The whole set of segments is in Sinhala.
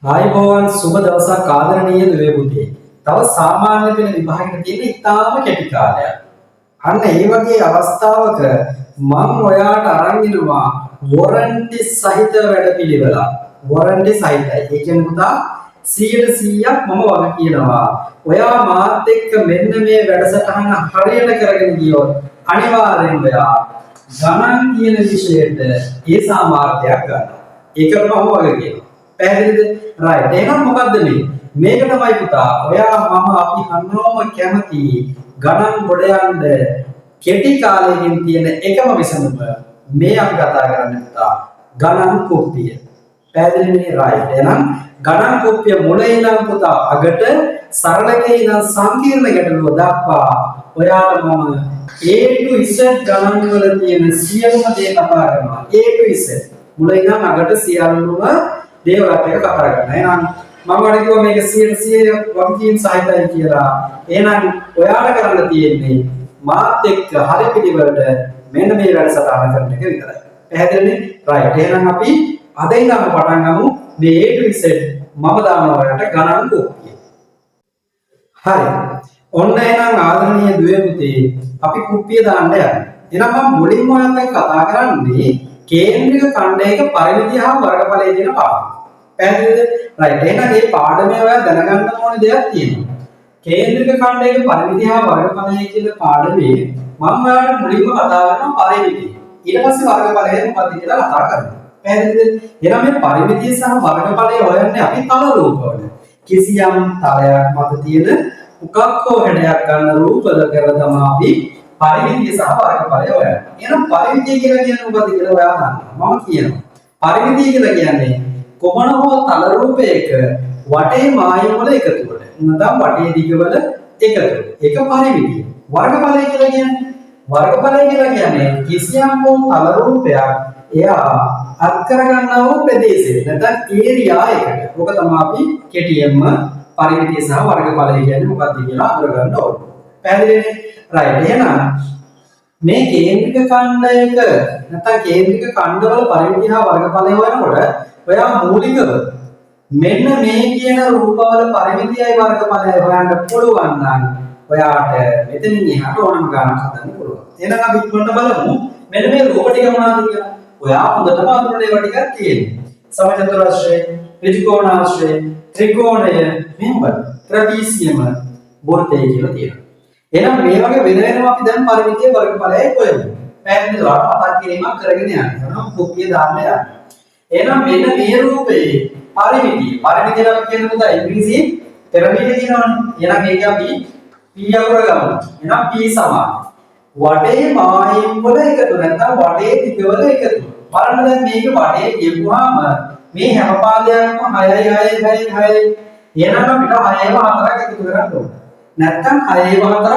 ආයුබෝවන් සුබ දවසක් ආදරණීය දුවේ පුතේ. තව සාමාන්‍ය පෙළ විභාගෙට තියෙන ඉතාම කෙටි කාලයක්. අන්න ඒ වගේ අවස්ථාවක මම ඔයාට අරන් එනවා වොරන්ටි සහිත වැඩපිළිවෙල. වොරන්ටි සහිතයි. ඒ කියන්නේ පුතා 100%ක් මම වග කියනවා. ඔයා මාත් එක්ක මෙන්න මේ වැඩසටහන හරියට කරගෙන ගියොත් අනිවාර්යෙන් ඔයා ගණන් කියන විෂයට ඒ සාමාර්ථයක් ගන්නවා. ඒකට මම වග කියනවා. පැහැදිලිද? රයිට්. එහෙනම් මොකද්ද මේ? මේක තමයි පුතා. ඔයා මම අපි හැමෝම කැමති ගණන් ගොඩ යන්න කෙටි කාලයකින් තියෙන එකම විසඳුම මේ අපි කතා කරන්නේ පුතා. ගණන් කුප්පිය. පැහැදිලිනේ? රයිට්. එහෙනම් ගණන් කුප්පිය මුල ඉඳන් පුතා අගට සරලකේ ඉඳන් සංකීර්ණ ගැටලුව දක්වා ඔයාට මම A to Z ගණන් වල තියෙන සියලුම දේ කතා කරනවා. A to Z මුල ඉඳන් අගට සියලුම දේවල්ත් එක කතා කරනවා. එහෙනම් මම වඩ කිව්වා මේක 100% වගකීම් සහිතයි කියලා. එහෙනම් ඔයාලා කරන්න තියෙන්නේ මාත් එක්ක හරි පිළිවෙලට මෙන්න මේ වැඩසටහන කරන එක විතරයි. පැහැදිලිනේ? රයිට්. එහෙනම් අපි අද ඉඳන් පටන් ගමු මේ A to Z මම දානවා ඔයාලට ගණන් කුප්පිය. හරි. ඔන්න එහෙනම් ආදරණීය දුවේ පුතේ අපි කුප්පිය දාන්න යනවා. එහෙනම් මම මුලින්ම ඔයාලට කතා කරන්නේ කේන්ද්‍රික ඛණ්ඩයක පරිමිතිය හා වර්ගඵලය කියන පාඩම. පැහැදිලිද? රයිට්. එහෙනම් මේ පාඩමේ ඔයා දැනගන්න ඕන දෙයක් තියෙනවා. කේන්ද්‍රික ඛණ්ඩයක පරිමිතිය හා වර්ගඵලය කියන පාඩමේ මම ඔයාලට මුලින්ම කතා කරනවා පරිමිතිය. ඊට පස්සේ වර්ගඵලය මොකක්ද කියලා කතා කරනවා. පැහැදිලිද? එහෙනම් මේ පරිමිතිය සහ වර්ගඵලය හොයන්නේ අපි තල රූපවල. කිසියම් තලයක් මත තියෙන මොකක් හෝ හැඩයක් ගන්න රූපද කරලා තමයි අපි පරිමිතිය සහ වර්ගඵලය හොයන්නේ. එහෙනම් පරිමිතිය කියලා කියන්නේ මොකක්ද කියලා ඔයා දන්නවා. මම කියනවා. පරිමිතිය කියලා කියන්නේ කොමන හෝ තල රූපයක වටේ මායිම් වල එකතුවට. නැත්නම් වටේ දිගවල එකතුවට. ඒක පරිමිතිය. වර්ගඵලය කියලා කියන්නේ කිසියම් හෝ තල රූපයක් එයා අත් කර ගන්නා වූ ප්‍රදේශයක නැත්නම් ඒරියා එකට. ඔක තමයි අපි කෙටියෙන්ම පරිමිතිය සහ වර්ගඵලය කියන්නේ මොකක්ද කියලා අඳුරගන්න ඕනේ. පැහැදිලිනේ? රයිට්. එහෙනම් මේ කේන්ද්‍රික ඛණ්ඩයක නැත්නම් කේන්ද්‍රික ඛණ්ඩවල පරිමිතිය හා වර්ගඵලය හොයනකොට ඔයා මූලිකව මෙන්න මේ කියන රූපවල පරිමිතියයි වර්ගඵලයයි හොයන්න පුළුවන් නම් ඔයාට මෙතනින් එහාට ඕනම ගණනක් හදන්න පුළුවන්. එහෙනම් අපි ඉක්මනට බලමු මෙන්න මේ රූප ටික මොනවද කියලා. ඔයා හොඳටම අඳුරන ඒවා ටිකක් තියෙනවා. සමචතුරාශ්‍රය, ත්‍රිකෝණාශ්‍රය, ත්‍රිකෝණය, මෙම්බ, ත්‍රාපීසියම, වෘත්තය කියලා තියෙනවා. එහෙනම් මේ වගේ වෙන වෙනම අපි දැන් පරිමිතිය වර්ගඵලයයි හොයමු. පැහැදිලිද? මතක් කිරීමක් කරගෙන යන්න. එහෙනම් කුප්පිය දාන්න යන්න. එහෙනම් මෙන්න මේ රූපේ පරිමිතිය අපි කියන පුතා ඉංග්‍රීසියෙන් පිරමීඩ කියනවනේ. එහෙනම් මේක අපි P අකුර ගමු. එහෙනම් P සමාන වටේ මායිම් වල එකතු නැත්නම් වටේ දිගවල එකතු. බලන්න දැන් මේක වටේ කියපුවාම මේ හැම පාදයක්ම 6යි 6යි 6යි 6යි. එහෙනම් අපිට 6ව 4ක් එකතු කරන්න ඕනේ. නැත්නම් 6ව 4ක්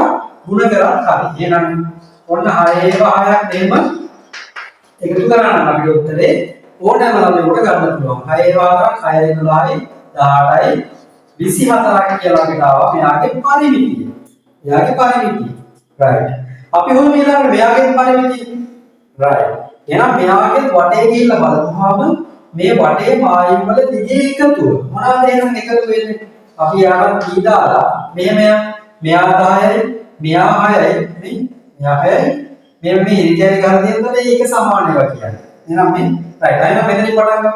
ගුණ කරත් හරි. එහෙනම් ඔන්න 6ව 6ක් එහෙම එකතු කරා නම් අපිට උත්තරේ ඕනෑම ළමයෙකුට ගන්න පුළුවන්. 6ව 4ක් 6යි 12යි 18යි 24ක් කියලා අපිට ආවා මෙයාගේ පරිමිතිය. රයිට්. අපි හොයමු ඊළඟට මෙයාගේ පරිමිතිය. රයිට්. එහෙනම් මෙයාගේ වටේ ගිහිල්ලා බලපුවාම මේ වටේ මායිම් වල දිගේ එකතුව මොනවාද එහෙනම් එකතු වෙන්නේ? අපි යාට P දාලා මෙයා 10යි මෙයා 6යි නේ? මෙයා 6යි මේ ඉරිකැලි ගන්න දෙනකොට ඒක සමාන ඒවා කියන්නේ. එහෙනම් මේ රයිට්. එහෙනම් මෙතනින් පටන් ගමු.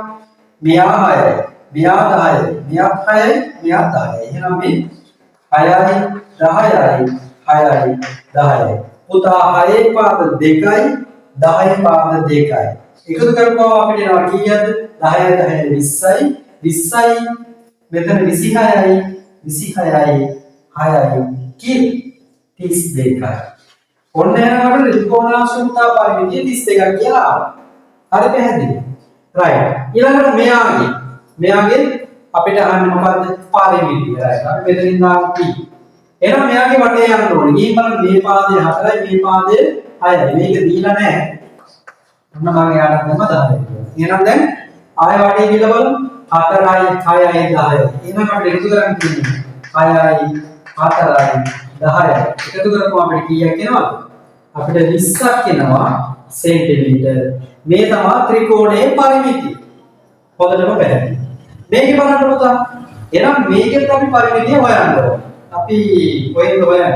මෙයා 6යි මෙයා 10යි මෙයා 6යි මෙයා 10යි. එහෙනම් මේ 6යි 10යි 6යි 10යි. පුතා 6 පාද 2යි 10 පාද 2යි. එකතු කරපුවම අපිට එනවා කීයද? 10යි 10යි 20යි 20යි මෙතන 26යි 26යි 6යි කී 32යි. ඔන්න එහෙනම් අපිට ත්‍රිකෝණාශ්‍රිතා පරිමිතිය 32ක් කියලා ආවා. හරි පැහැදිලි? රයිට්. ඊළඟට මෙයාගේ අපිට අහන්නේ මොකද්ද? පරිමිතිය. රයිට්. අපි මෙතනින් දාමු P. එහෙනම් මෙයාගේ වටේ යන්න ඕනේ. ගිහින් බලන්න මේ පාදයේ 4යි මේ පාදයේ 6යි. මේක දීලා නැහැ. ඔන්න මම එයාට දැම්ම 10යි. එහෙනම් දැන් ආයෙ වටේ ගිහලා බලමු. 4යි 6යි 10යි. එහෙනම් අපිට එකතු කරන්න තියෙන්නේ 6යි 4යි 10යි. එකතු කරපුවම අපිට කීයක් එනවද? අපිට 20ක් එනවා සෙන්ටිමීටර්. මේ තමයි ත්‍රිකෝණයේ පරිමිතිය. හොඳටම පැහැදිලි. මේක බලන්න පුතා. එහෙනම් මේකෙත් අපි පරිමිතිය හොයන්න ඕනේ. අපි කොහෙන්ද හොයන්නේ?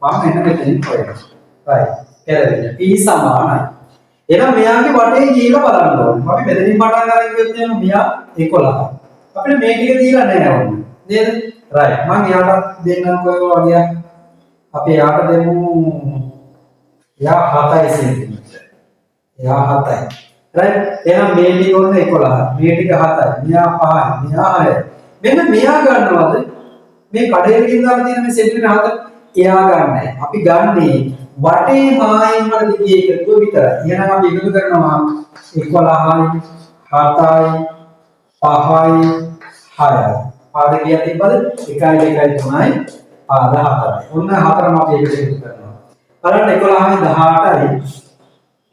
මම එන්න මෙතනින් හොයනවා. right. පෙරදින p සමානයි. එහෙනම් මෙයාගේ වටේ ගිහලා බලන්න ඕනේ. අපි මෙතනින් පටන් ගන්න කිව්වොත් එහෙනම් මෙයා 11. අපිට මේ ටික දීලා නැහැ වුනේ. නේද? right. මම එයාට දෙන්නම්කෝ ඔය වගේ. අපි එයාට දෙමු එයා 7 සෙන්ටිමීටර. එයා 7යි. right. එහෙනම් මේ ටික ඔන්න 11. මේ ටික 7යි. මෙයා 5යි. මෙයා 6යි. මෙන්න මෙයා ගන්නවද? මේ කඩේකින් දාලා තියෙන මේ සෙන්ටිමීටර 7 එයා ගන්නෑ. අපි ගන්නේ වටේ මායිම් වල දිගේ එකතුව විතරයි. එහෙනම් අපි එකතු කරනවා 11යි 7යි 5යි 6යි. පාද කීයක් තිබ්බද? 1යි 2යි 3යි පාද 4යි. ඔන්න හතරම අපි එකට එකතු කරනවා. බලන්න 11යි 18යි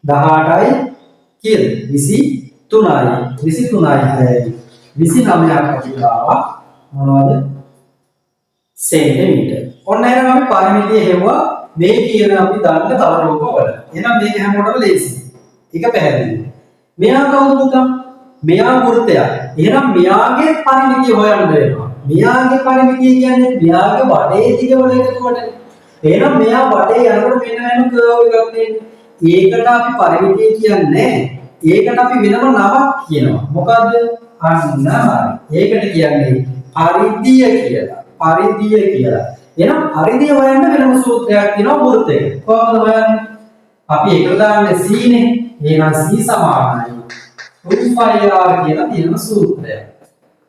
18යි කීයද? 23යි 23යි 29ක් අපි ගාවා මොනවද? සෙන්ටිමීටර. ඔන්න එහෙනම් අපි පරිමිතිය හෙවුවා මේ කියන අපි දන්න තල රූප වල. එහෙනම් මේක හැමෝටම ලේසි. ඒක පැහැදිලි. මෙයා කවුද පුතා? මෙයා වෘත්තයක්. එහෙනම් මෙයාගේ පරිමිතිය හොයන්න වෙනවා. මෙයාගේ පරිමිතිය කියන්නේ මෙයාගේ වටේ දිග වල එකතුවටනේ. එහෙනම් මෙයා වටේ යනකොට මෙන්න මෙහෙම කර්ව් එකක් තියෙන්නේ. ඒකට අපි පරිමිතිය කියන්නේ ඒකට අපි වෙනම නමක් කියනවා. මොකද්ද? අන්න හරි. ඒකට කියන්නේ පරිධිය කියලා. පරිධිය කියලා. එහෙනම් පරිධිය හොයන්න වෙනම සූත්‍රයක් තියෙනවා වෘත්තයක. කොහොමද හොයන්නේ? අපි එකට දාන්නේ c නේ. එහෙනම් c සමානයි 2πr කියලා තියෙන සූත්‍රය.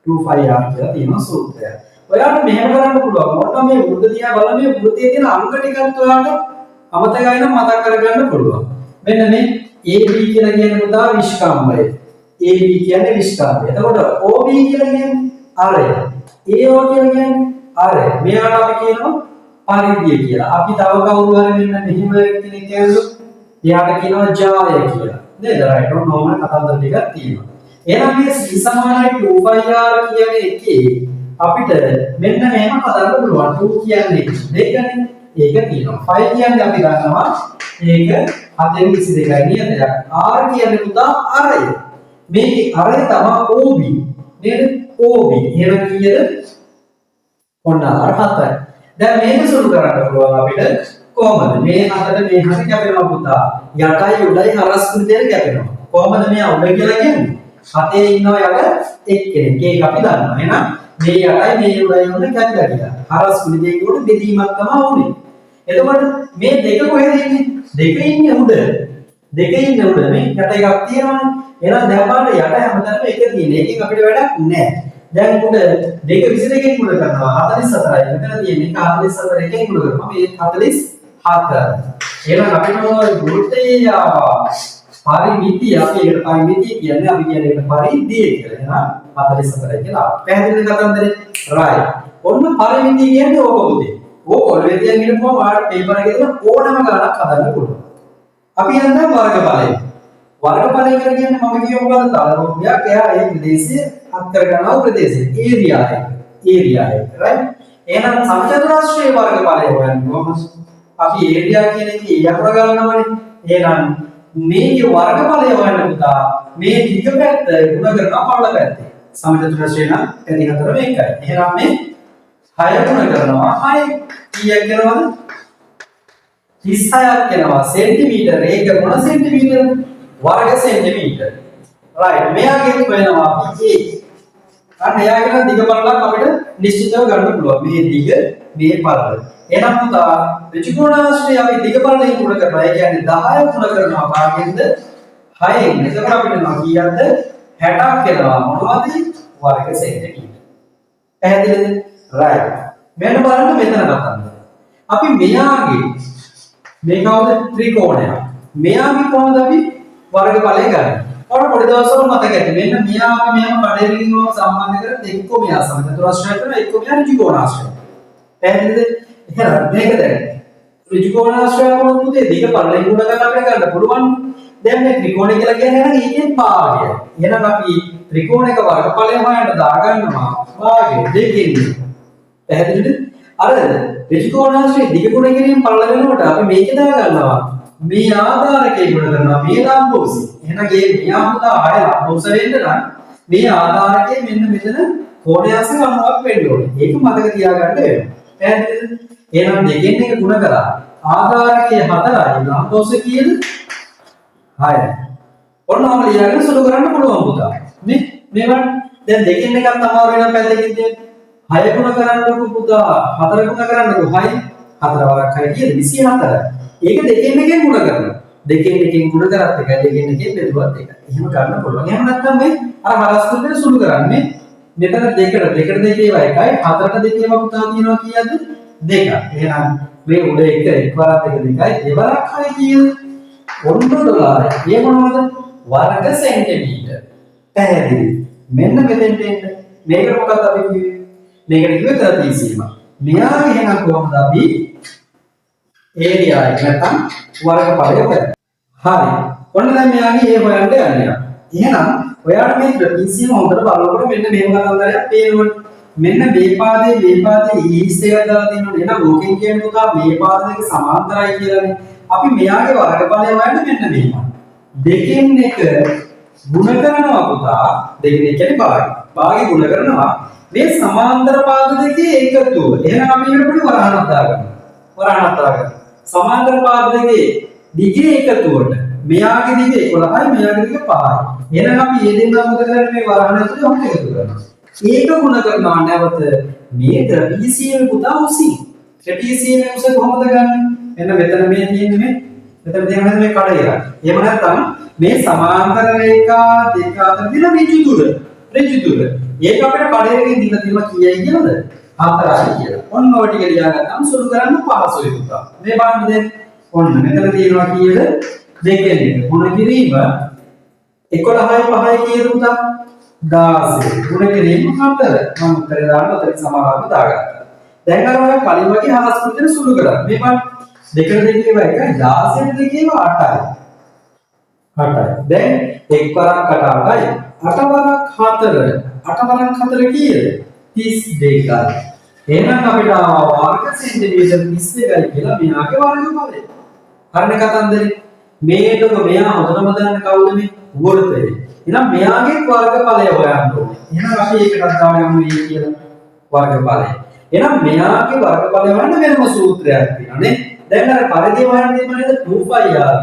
2πr කියලා තියෙන සූත්‍රය. ඔයාලට මෙහෙම කරන්න පුළුවන්. මොකද මේ වෘත්ත දිහා බලන මේ වෘත්තයේ තියෙන අංක ටිකත් ඔයාලට අමතකයි නම් මතක් කරගන්න පුළුවන්. මෙන්න මේ AB කියලා කියන පුතා විස්කම්භය. AB කියන්නේ විස්කම්භය. එතකොට OB කියලා කියන්නේ ආරය. AO කියලා කියන්නේ ආරය. මෙයාට අපි කියනවා පරිධිය කියලා. අපි තව කවුරු හරි මෙන්න මෙහිම කෙනෙක් කියනොත් එයාට කියනවා ජාය කියලා. නේද? right. ඔන්නෝම කතන්දර ටිකක් තියෙනවා. එහෙනම් මේ c සමානයි 2πr කියන එකේ අපිට මෙන්න මෙහෙම හදන්න පුළුවන්. 2 කියන්නේ දෙකනේ. ඒක තියෙනවා. 5 කියන්නේ අපි ගන්නවා ඒක 7/22යි නියතයක්. r කියන්නේ පුතා අරය. මේකේ අරය තමයි OB. නේද? OB. එහෙනම් කීයද? ඔන්න අර 7යි. දැන් මේක සුළු කරන්න පුළුවන් අපිට කොහොමද? මේ 7ට මේ 7 කැපෙනවා පුතා. යටයි උඩයි හරස් කුඩි දෙක කැපෙනවා. කොහොමද මේ උඩ කියලා කියන්නේ? 7 ඉන්නවා යට එක්කෙනෙක්. ඒක අපි දන්නවා. එහෙනම් මේ යටයි මේ උඩයි උඩ කැපිලා කියලා. හරස් කුඩි දෙක උඩ බෙදීමක් තමයි උනේ. එතකොට මේ දෙක කොහෙද ඉන්නේ? දෙක ඉන්නේ උඩ. දෙක ඉන්නේ උඩ. මේ යට එකක් තියෙනවනේ. එහෙනම් දැන් බලන්න යට හැමතැනම එක තියෙන. එකකින් අපිට වැඩක් නැහැ. දැන් උඩ දෙක 22කින් මුල කරනවා 44යි. මෙතන තියෙන්නේ 44 එකෙන් මුල කරනවා. මේ 44. එහෙනම් අපිට මොනවද වෘත්තයේ ආවා? පරිමිතිය අපි ඒකට පරිමිතිය කියන්නේ අපි කියන්නේ ඒකට පරිධිය කියලා. එහෙනම් 44 කියලා. පැහැදිලිද කතන්දරේ? right. ඔන්න පරිමිතිය කියන්නේ ඕක පුතේ. ඕක ඔළුවේ තියන් ඉන්නකොම වාට පේපර් එකේ තියෙන ඕනම ගණනක් හදන්න පුළුවන්. අපි යනවා වර්ගඵලය. වර්ගඵලය කියන්නේ මම කියව මොකද? තල රූපයක්. එයා ඒ ප්‍රදේශයේ අත් කරගන්නා ප්‍රදේශය. ඒරියා එක. ඒරියා එක. right. එහෙනම් සමචතුරාශ්‍රයේ වර්ගඵලය හොයන්න කොහොමද? අපි ඒරියා කියන එකේ යකර ගන්නවනේ. එහෙනම් මේකේ වර්ගඵලය හොයන්න පුතා මේ දිග පැත්ත ගුණ කරනවා පළල පැත්ත. සමචතුරාශ්‍රය නම් පැති හතර මේකයි. එහෙනම් මේ 6 ගුණ කරනවා 6 කීයක් කරනවද? 36ක් වෙනවා. සෙන්ටිමීටර ඒක මොන සෙන්ටිමීටර? වර්ග සෙන්ටිමීටර. right. මෙයාගෙත් වෙනවා අපි අන්න එයාගෙන දිග පළලක් අපිට නිශ්චිතව ගන්න පුළුවන්. මේ දිග මේ පළල. එහෙනම් පුතා ත්‍රිකෝණාශ්‍රය අපි දිග පළලෙන් ගුණ කරනවා. ඒ කියන්නේ 10 ගුණ කරනවා කාගෙන්ද? 6ෙන්. එතකොට අපිට එනවා කීයක්ද? 60ක් එනවා. මොනවද? වර්ග සෙන්ටිමීටර. පැහැදිලිද? right. මෙන්න බලන්න මෙතන කතන්දර. අපි මෙයාගේ මේ කවුද? ත්‍රිකෝණයක්. මෙයාගේ කොහොමද අපි වර්ගඵලය ගන්න? ඔන්න පොඩි දවස්වල මතක ඇති. මෙන්න මෙයාගේ මෙයාම කඩේකින් සම්බන්ධ කරලා එක්ක මෙයා සමචතුරාශ්‍රය කරන එක්ක මෙයා ත්‍රිකෝණාශ්‍රය. පැහැදිලිද? එහෙනම් මේක දැන් ත්‍රිකෝණාශ්‍රය වුණොත් පුතේ දිග පළලෙන් ගුණ කරලා අපිට ගන්න පුළුවන්. දැන් මේ ත්‍රිකෝණය කියලා කියන්නේ නම් ඒකෙන් භාගය. එහෙනම් අපි ත්‍රිකෝණයක වර්ගඵලය හොයන්න දාගන්නවා භාගය දෙකෙන්. පැහැදිලිද? අර ත්‍රිකෝණාශ්‍රය දිග ගුණ කිරීම පළල වෙනකොට අපි මේක දාගන්නවා. මේ ආධාරකේ ගුණ කරනවා මේ ලම්බෝසි. එහෙනම් මේ මෙයා පුතා ආය ලම්බෝස වෙන්න නම් මේ ආධාරකයේ මෙන්න මෙතන කෝණය අංශ 90ක් වෙන්න ඕනේ. ඒක මතක තියාගන්න වෙනවා. පැහැදිලිද? එහෙනම් දෙකෙන් එක ගුණ කරා. ආධාරකයේ 4යි ලම්බෝස කීයද? 6යි. ඔන්නම ලියාගෙන සුළු කරන්න පුළුවන් පුතා. නේ? මේවා දැන් දෙකෙන් එකක් තමයි වෙන පැත්තකින් තියෙන්නේ. 6 ගුණ කරන්නකො පුතා 4 ගුණ කරන්නකො 6 4 වරක් 6 කීයද 24. ඒක දෙකෙන් එකෙන් ගුණ කරනවා. දෙකෙන් එකෙන් ගුණ කරත් එකයි දෙකෙන් එකෙන් බෙදුවත් එකයි. එහෙම ගන්න පුළුවන්. එහෙම නැත්නම් මේ අර හරස් කුඩේට සුළු කරන්නේ මෙතන දෙකට දෙකේවා එකයි හතරට දෙකේවා පුතා තියෙනවා කීයද? 2ක්. එහෙනම් මේ උඩ එක එක්වරක් දෙක දෙකයි දෙවරක් 6 කීයද? ඔන්න ඩොලරය. ඒ මොනවද? වර්ග සෙන්ටිමීටර්. පැහැදිලි. මෙන්න මෙතෙන්ට එන්න. මේකට මොකක්ද අපි කිව්වේ? මේකට කිව්වේ ත්‍රිසීම. මෙයා එහෙනම් කොහොමද අපි ඒරියා එක නැත්නම් වර්ගඵලය හොයන්නේ? හරි. ඔන්න දැන් මෙයාගේ ඒ හොයන්න යන්නේ. එහෙනම් ඔයාලා මේ ත්‍රිසීම හොඳට බලනකොට මෙන්න මේව කතන්දරයක් පේනවනේ. මෙන්න මේ පාදේ ඊස් එකක් දාලා තියෙනවා. එහෙනම් ඕකෙන් කියන්නේ පුතා මේ පාද දෙක සමාන්තරයි කියලානේ. අපි මෙයාගේ වර්ගඵලය හොයන්න මෙන්න මෙහෙම. දෙකෙන් එක ගුණ කරනවා පුතා. දෙකෙන් එක කියන්නේ භාගය. භාගය ගුණ කරනවා මේ සමාන්තර පාද දෙකේ එකතුව. එහෙනම් අපි ඊට පොඩි වරහණක් දාගන්න. සමාන්තර පාද දෙකේ දිගේ එකතුවට මෙයාගේ දිග 11යි මෙයාගේ දිග 5යි. එහෙනම් අපි මේ දෙන්නා මොකද කරන්නේ මේ වරහණ ඇතුලේ ඔන්න එකතු කරනවා. ඒක ගුණ කරනවා නැවත මේ ත්‍රිසීම පුතා උසින්. ත්‍රිසීමේ උස කොහොමද ගන්නේ? එන්න මෙතන මේ තියෙන්නේ මෙතන තියෙන මේ කඩ එක. එහෙම නැත්නම් මේ සමාන්තර රේඛා දෙක අතර තියෙන ඍජු දුර. ඒක අපිට කඩේකින් දීලා තියෙනවා කීයයි කියලාද? 4යි කියලා. ඔන්න ඔය ටික ලියාගත්තාම සුළු කරන්න පහසුයි පුතා. මේ බලන්න දැන් ඔන්න මෙතන තියෙනවා කීයද? දෙකෙන් එක. ගුණ කිරීම 11යි 5යි කීයද පුතා? 16. ගුණ කිරීම 4. මම උත්තරේ දාන්න උත්තරේ සමානව දාගත්තා. දැන් අර ඔය කලින් වගේ හරස් පුතේ සුළු කරා. මේ බලන්න දෙකට දෙකේව එකයි 16ට දෙකේව 8යි. දැන් එක් වරක් 8යි 8 වරක් 4. 8 වරක් 4 කීයද? 32යි. එහෙනම් අපිට වර්ග සෙන්ටිමීටර් 32යි කියලා මෙයාගේ වර්ගඵලය. හරිනේ කතන්දරේ. මේකක මෙයා හොඳටම දන්න කවුද මේ? වෘත්තය. එහෙනම් මෙයාගේ වර්ගඵලය හොයන්න ඕනේ. එහෙනම් අපි ඒකටත් දාගමු මේ කියලා වර්ගඵලය. එහෙනම් මෙයාගේ වර්ගඵලය හොයන්න වෙනම සූත්‍රයක් තියෙනවා නේ. දැන් අර පරිදි හොයන්න තියෙන්නේ නේද 2πr කියලා.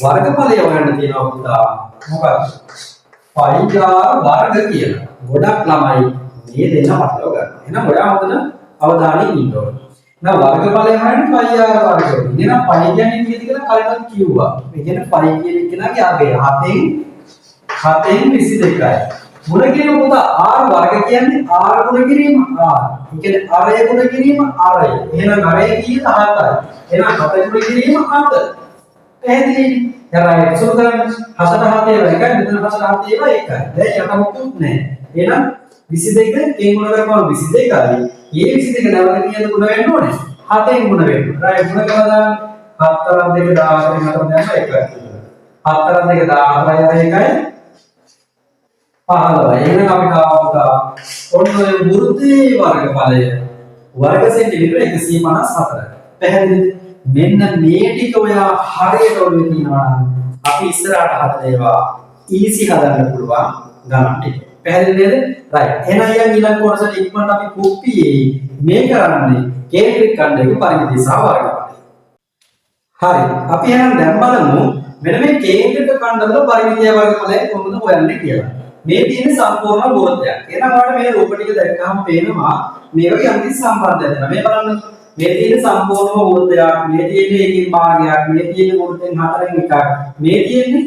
වර්ගඵලය හොයන්න තියෙනවා පුතා. මොකක්ද? πr වර්ග කියලා. ගොඩක් ළමයි මේ දෙන්න මතක ගන්න. එහෙනම් ඔයා හොඳට අවධානයෙන් ඉන්න ඕනේ. එහෙනම් වර්ගඵලය හොයන්න πr වර්ග. එහෙනම් π කියන්නේ කීයද කියලා කලින් කිව්වා. මේ කියන්නේ π කියන එකනාගේ අගේ 7න් 22යි. ගුණ කිරීම පුතා r වර්ග කියන්නේ r ගුණ කිරීම r. ඒ කියන්නේ r ගුණ කිරීම r. එහෙනම් r කීයද 7යි. එහෙනම් 7 ගුණ කිරීම 7. පැහැදිලිද? හරි. සුළු කරන්න 7 7 එකයි මෙතන 7 7 එකයි. දැන් යට මොකුත් නැහැ. එහෙනම් 22 න් ගුණ කරපුවම 22යි. මේ 22 නැවත කීයද ගුණ වෙන්න ඕනේ? 7න් ගුණ වෙන්න. right ගුණ කරලා දාන්න. 7 2 14 4 දැම්ම 1යි. 4 2 14 1යි. 15. එහෙනම් අපිට ආවුතා ඔන්න ඔය වෘත්තයේ වර්ගඵලය වර්ග සෙන්ටිමීටර 154. පැහැදිලිද? මෙන්න මේ ටික ඔයා හරියට ඔළුවේ තියනවා නම් අපි ඉස්සරහට හදන ඒවා ඊසි හදන්න පුළුවන් ගණන් ටික. පැහැදිලි නේද? right. එහෙනම් ඊළඟ කොටසට ඉක්මනට අපි කුප්පියේ මේ කරන්නේ කේන්ද්‍රික ඛණ්ඩයක පරිමිතිය සහ වර්ගඵලය. හරි. අපි එහෙනම් දැන් බලමු මෙන්න මේ කේන්ද්‍රික ඛණ්ඩවල පරිමිතිය වර්ගඵලය කොහොමද හොයන්නේ කියලා. මේ තියෙන සම්පූර්ණ වෘත්තයක්. එහෙනම් ඔයාලට මේ රූප ටික දැක්කම පේනවා මේ වගේ යම්කිසි සම්බන්ධයක් තියෙනවා. මේ බලන්න. මේ තියෙන සම්පූර්ණ වෘත්තයක්, මේ තියෙන එකකින් භාගයක්, මේ තියෙන වෘත්තෙන් 4න් එකක්. මේ තියෙන්නේ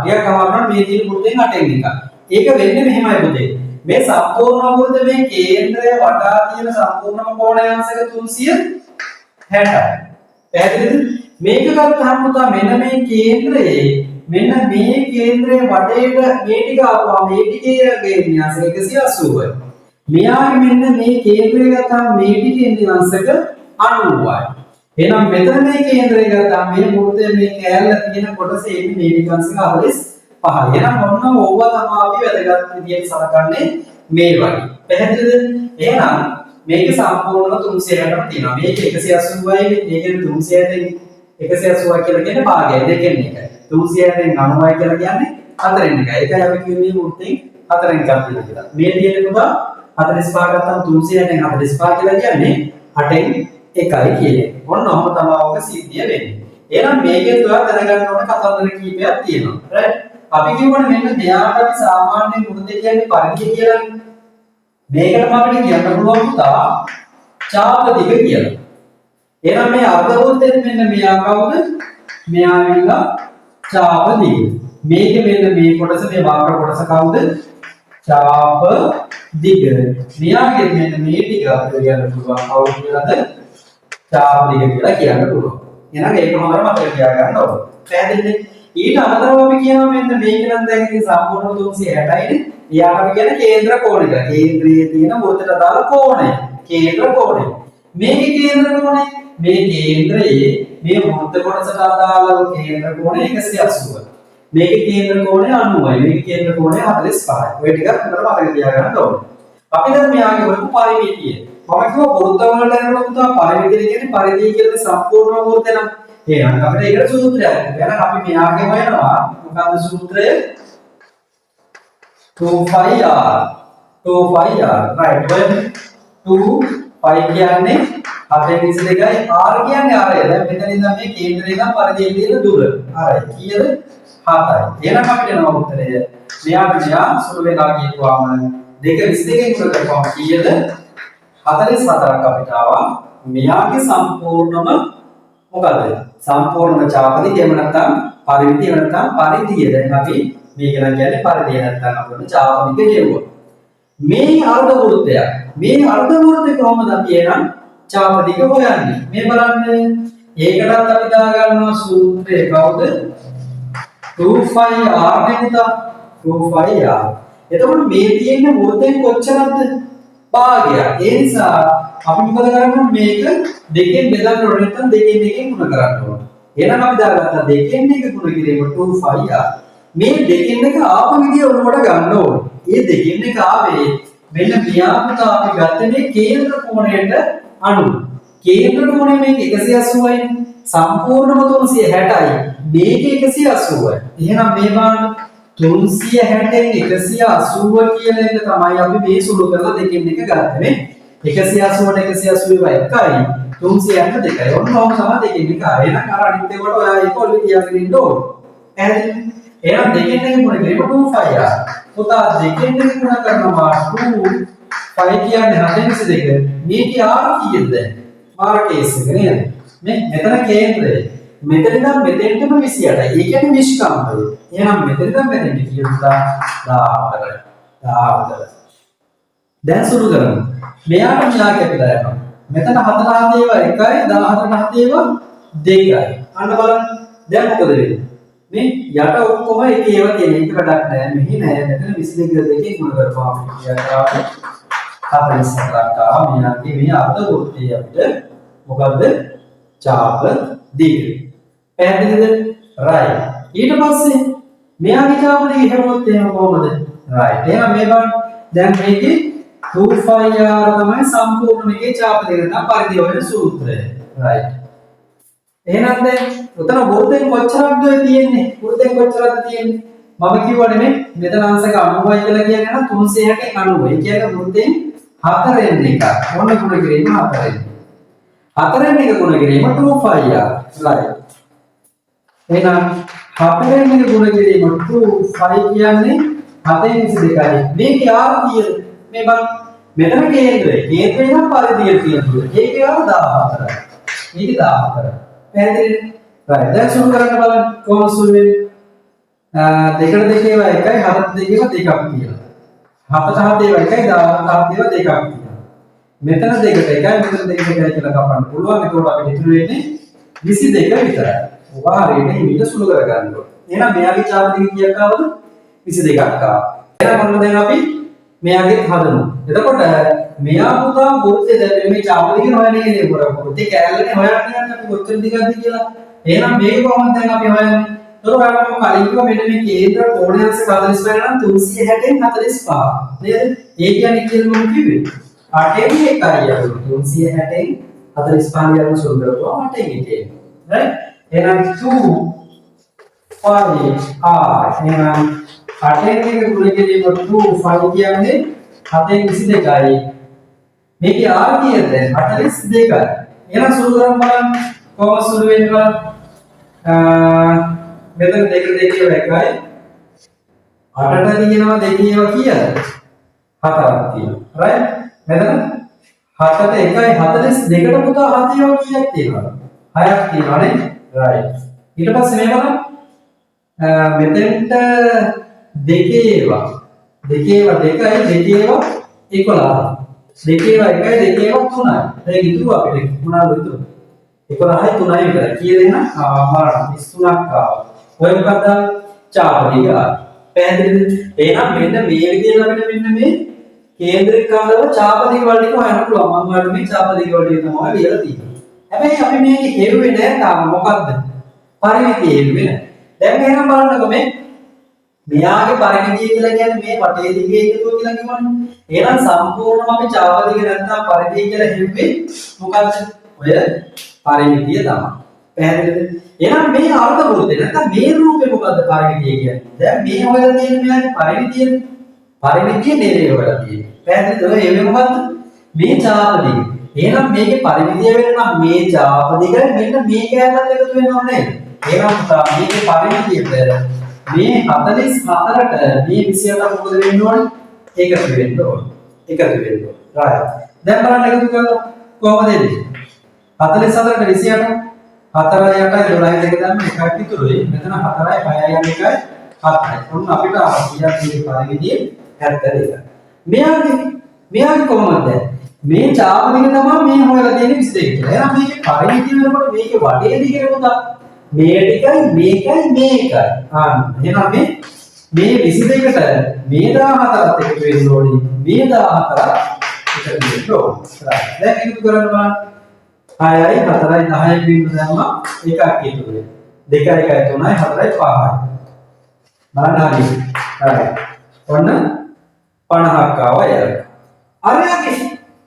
ටිකක් අමාරුයි මේ තියෙන වෘත්තෙන් 8න් එකක්. ඒක වෙන්නේ මෙහෙමයි පුතේ. මේ සම්පූර්ණ වෘත්ත මේ කේන්ද්‍රය වටා තියෙන සම්පූර්ණම කෝණාංශක 360යි. පැහැදිලිද? මේක ගත්තාම පුතා මෙන්න මේ කේන්ද්‍රයේ මෙන්න මේ කේන්ද්‍රයේ වටේට මේ ටික ආපුවා මේ ටිකේ වින්‍යාසය 180යි. මෙයාගේ මෙන්න මේ කේන්ද්‍රය ගත්තාම මේ ටිකේ වින්‍යාසක 90යි. එහෙනම් මෙතන මේ කේන්ද්‍රය ගත්තාම මේ වෘත්තයේ මේ කෑල්ල තියෙන කොටසේ එන්නේ මේ වින්‍යාසක 45යි. එහෙනම් ඔන්න ඕවා තමයි අපි වැදගත් විදියට සලකන්නේ මේ වගේ. පැහැදිලිද? එහෙනම් මේක සම්පූර්ණව 360ක් තියෙනවා. මේක 180යි මේක 360යි 180යි කියලා කියන්නේ භාගය දෙකෙන් එකයි. 360න් 90යි කියලා කියන්නේ 4න් එකයි. ඒකයි අපි කියන්නේ වෘත්තෙන් 4 එකක් තියෙනවා කියලා. මේ තියෙන්නේ පුතා 45 ගත්තම 360න් 45 කියලා කියන්නේ 8න් 1යි කියන්නේ. ඔන්න ඔහම තමයි ඔක සිද්ධිය වෙන්නේ. එහෙනම් මේකෙන් ඔයා දැනගන්න ඕන කතන්දර කීපයක් තියෙනවා. රයිට්? අපි කියවනේ මෙන්න මෙයාට අපි සාමාන්‍ය මුහුද කියන්නේ පරිධිය කියලානේ. මේකටම අපිට කියන්න පුළුවන් පුතා ඡාප දිග කියලා. එහෙනම් මේ අර්ධවෘත්තයෙන් මෙන්න මෙයා කවුද? මෙයා වෙනවා ඡාප දිග. මේක මෙන්න මේ කොටස මේ වක්‍ර කොටස කවුද? ඡාප දිග. මෙයාගේ මෙන්න මේ ටික අපිට කියන්න පුළුවන් කවුද කියලාද? ඡාප දිග කියලා කියන්න පුළුවන්. එහෙනම් ඒක හොඳට මතක තියාගන්න ඕන. පැහැදිලිද? ඊට අමතරව අපි කියනවා මෙන්න මේක නම් දැන් ඉතින් සම්පූර්ණ 360යිනේ. ඊට අපි කියන්නේ කේන්ද්‍ර කෝණය කියලා. කේන්ද්‍රයේ තියෙන වෘත්තයට අදාළ කෝණය. කේන්ද්‍ර කෝණය. මේකේ කේන්ද්‍ර කෝණය මේ කේන්ද්‍රයේ මේ වෘත්ත කොටසට අදාළ කේන්ද්ර කෝණය 180. මේකේ කේන්ද්ර කෝණය 90යි. මේකේ කේන්ද්ර කෝණය 45යි. ඔය ටික හොඳට මතක තියාගන්න ඕනේ. අපි දැන් මෙයාගේ වලට පරිමිතිය. මම කිව්වා වෘත්ත වලට යනකොට පුතා පරිමිතිය කියන්නේ පරිධිය කියලා සම්පූර්ණ වෘත්තය නම්. එහෙනම් අපිට ඒකට සූත්‍රයක්. එහෙනම් අපි මෙයාගේ හොයනවා මොකක්ද සූත්‍රය? 2πr 2πr right 2 π කියන්නේ 7/22යි r කියන්නේ ආරය. දැන් මෙතන ඉඳන් මේ කේන්ද්‍රය ඉඳන් පරිධියේ තියෙන දුර. ආරය කීයද? 7යි. එහෙනම් අපිට එනවා උත්තරය. මෙයා සුළු වෙලා කියපුවාම 2/22කින් ගුණ කරපුවාම කීයද? 44ක් අපිට ආවා. මෙයාගේ සම්පූර්ණම මොකද? සම්පූර්ණ ඡාපදි එහෙම නැත්නම් පරිමිතිය එහෙම නැත්නම් පරිධිය. දැන් අපි මේක නම් කියන්නේ පරිධිය නැත්නම් අපිට ඡාපදික කියුවා. මේ අර්ධ වෘත්තය. මේ අර්ධ වෘත්තය කොහොමද අපි එනම් ඡාපදික හොයන්නේ? මේ බලන්න. ඒකටත් අපි දා ගන්නවා සූත්‍රය කවුද? 2πr නේ 2πr. එතකොට මේ තියෙන වෘත්තයෙන් කොච්චරද? භාගයක්. ඒ නිසා අපි මොකද කරන්නේ මේක දෙකෙන් බෙදන්න ඕනේ නැත්නම් දෙකෙන් එකෙන් ගුණ කරන්න ඕනේ. එහෙනම් අපි දාගත්තා දෙකෙන් එක ගුණ කිරීම 2πr. මේ දෙකෙන් එක ආපු විදිය උඩට ගන්න ඕනේ. මේ දෙකෙන් එක ආවේ මෙන්න මෙයාට අපි ගත්තේ මේ කේන්ද්‍ර කෝණයට අනුව. කේන්ද්ර කෝණය මේක 180යි. සම්පූර්ණම 360යි. මේක 180යි. එහෙනම් මේ බලන්න 360න් 180 කියන එක තමයි අපි මේ සුළු කරලා දෙකෙන් එක ගත්තේ. 180ට 180 එකයි 362යි. ඔන්නෝම තමයි දෙකෙන් එක. එහෙනම් අර අනිත් ඒකට ඔයා ඒක ඔලි තියාගෙන ඉන්න ඕනේ. එහෙනම් එහෙනම් දෙකෙන් එක ගුණ කිරීම 2πr. පුතා දෙකෙන් එක ගුණ කරනවා 2π කියන්නේ 7/22. මේකේ r කීයද? r කේස් එක නේද? මේ මෙතන කේන්ද්‍රය. මෙතන ඉඳන් මෙතෙන්ටම 28යි. ඒ කියන්නේ නිෂ්කාම්පය. එහෙනම් මෙතන ඉඳන් මෙතෙන්ට කියනවා 14. දැන් සුළු කරමු. මෙයාට මෙයා කැපිලා යනවා. මෙතන 4 හතේව 1යි 14 හතේව 2යි. අන්න බලන්න. දැන් මොකද වෙන්නේ? මේ යට ඔක්කොම එක ඒවා තියෙන එක වැඩක් නැහැ. මෙහි නෑ. මෙතන 22 දෙකකින් ගුණ කරපුවාම කියනවා 44ක් ආවා. මෙයාගේ මේ අර්ධ වෘත්තය අපිට මොකද්ද? ඡාප දිග. පැහැදිලිද? right. ඊට පස්සේ මෙයාගේ ඡාප දිග හැමෝත් එහෙම කොහමද? right. එහෙනම් මේ බලන්න. දැන් මේකේ 2πr තමයි සම්පූර්ණ මේකේ ඡාප දිග නැත්නම් පරිධිය වෙන සූත්‍රය. right. එහෙනම් දැන් උතන වෘත්තයෙන් කොච්චරක්ද තියෙන්නේ? වෘත්තයෙන් කොච්චරක්ද තියෙන්නේ? මම කිව්වා නෙමෙයි මෙතන අංශක 90යි කියලා කියන්නේ නම් 360න් 90. ඒ කියන්නේ වෘත්තයෙන් 4ෙන් එකක්. මොන ගුණ කිරීම 4ෙන්. 4ෙන් එක ගුණ කිරීම 2πr. right. එහෙනම් 4ෙන් එක ගුණ කිරීම 2π කියන්නේ 7/22යි. මේකේ r කීයද? මේ බලන්න. මෙතන කේන්ද්‍රය. කේන්ද්‍රය නම් පරිධිය තියෙනවා. ඒකේ r 14යි. මේකේ 14යි. පැහැදිලිද? right. දැන් සුළු කරන්න බලන්න කොහොමද සුළු වෙන්නේ? දෙකට දෙකේව 1යි 7ට දෙකේව 2ක් කියලා. 7ට 7 ඒවා 1යි 17 ඒවා 2ක් කියලා. මෙතන දෙකට 1යි මෙතන දෙකට 1යි කියලා කපන්න පුළුවන්. ඒකෝට අපිට ඉතුරු වෙන්නේ 22 විතරයි. ඔබා හරියට හිමිට සුළු කරගන්න ඕනේ. එහෙනම් මෙයාගේ ඡාප දිග කීයක් ආවද? 22ක් ආවා. එහෙනම් මොනවද දැන් අපි මෙයාගේ හදමු. එතකොට මෙයා පුතා වෘත්තය දැන් මේ ඡාප දිග හොයන්නේ නේ වෘත්තේ කැලේ හොයන්නේ අපි කොච්චර දිගක්ද කියලා. එහෙනම් මේක කොහොමද දැන් අපි හොයන්නේ? එතකොට ඔයාලම කලින් කිව්වා මෙන්න මේ කේන්ද්‍ර කෝණයන්ස 45 නම් 360න් 45. නේද? ඒ කියන්නේ කියලා මම කිව්වේ. 8න් 1යි යනවා. 360න් 45 යන සුළු කරපුවා 8න් 1. right? එහෙනම් 2πr එහෙනම් 8 එක ගුණ කිරීම 2 කියන්නේ 7 22යි. මේකේ R කීයද? 42යි. එහෙනම් සුළු කරමු බලන්න. කොහොමද සුළු වෙන්නේ බලන්න. මෙතන 2 2 එකයි. 8ට තියෙනවා 2 ඒවා කීයද? 4ක් තියෙනවා. right? මෙතන 7ට 1යි 42ට පුතා 7 ඒවා කීයක් තියෙනවද? 6ක් තියෙනවානේ. right. ඊට පස්සේ මේ බලන්න. මෙතෙන්ට දෙකේ ඒවා 2 ඒවා 2යි 2 ඒවා 11. දෙකේ ඒවා 1යි 2 ඒවා 3යි. දැන් ඉතුරු අපිට මොනවද ඉතුරු? 11යි 3යි විතරයි. කීයද එහෙනම්? බලන්න 33ක් ආවා. ඔය මොකක්ද? චාපදික ආවා. පැහැදිලිද? එහෙනම් මෙන්න මේ විදිහට අපිට මෙන්න මේ කේන්ද්‍රික අංගවල චාපදික වල ටික හොයන්න පුළුවන්. මම ඔයාලට මේ චාපදික වල ටික තමයි ලියලා තියෙන්නේ. හැබැයි අපි මේක හෙව්වේ නෑ තාම. මොකද්ද? පරිමිතිය හෙව්වේ නෑ. දැන් එහෙනම් බලන්නකො මේ මෙයාගේ පරිමිතිය කියලා කියන්නේ මේ වටේ දිගේ එකතුව කියලා කියවනේ. එහෙනම් සම්පූර්ණම අපි චාපදික නැත්නම් පරිමිතිය කියලා හෙව්වේ මොකද්ද? ඔය පරිමිතිය තමයි. පැහැදිලිද? එහෙනම් මේ අර්ථ වෘත්තේ නැත්නම් මේ රූපේ මොකද්ද පරිමිතිය කියන්නේ? දැන් මේ හොයලා තියෙන මෙයාගේ පරිමිතිය. පරිමිතිය නෙවෙයි හොයලා තියෙන්නේ. පැහැදිලිද? ඔය එන්නේ මොකද්ද? මේ චාපදික. එහෙනම් මේකේ පරිමිතිය වෙන්න නම් මේ චාපදික මෙන්න මේ කෑල්ලත් එකතු වෙන්න ඕනේ නේද? එහෙනම් මේකේ පරිමිතිය මේ 44ට මේ 28 මොකද වෙන්න ඕනේ? එකතු වෙන්න ඕනේ. එකතු වෙන්න ඕනේ. right. දැන් බලන්න එකතු කරලා කොහොමද එන්නේ? 44ට 28 4යි 8යි 12යි දෙක දාන්න එකක් ඉතුරුයි. මෙතන 4යි 6යි යන එකයි 7යි. ඔන්න අපිට ආසියාවේ පරිමිතිය 72. මෙයාගේ කොහොමද? මේ චාපදික තමයි මේ හොයලා තියෙන්නේ 22 කියලා. එහෙනම් මේකේ පරිමිතිය වෙනකොට මේකේ වටේ දිගට පුතා මේ ටිකයි මේකයි මේකයි. එහෙනම් මේ 22ට මේ 14ත් එකතු වෙන්න ඕනේ. මේ 14ත් එකතු වෙන්න ඕනේ. දැන් එකතු කරන්න බලන්න. 6යි 4යි 10යි බිඳ දැම්මා එකක් ඉතුරු වෙනවා. 2යි 1යි 3යි 4යි 5යි. බලන්න හරියට. හරි. ඔන්න 50ක් ආවා යාර. අරයාගේ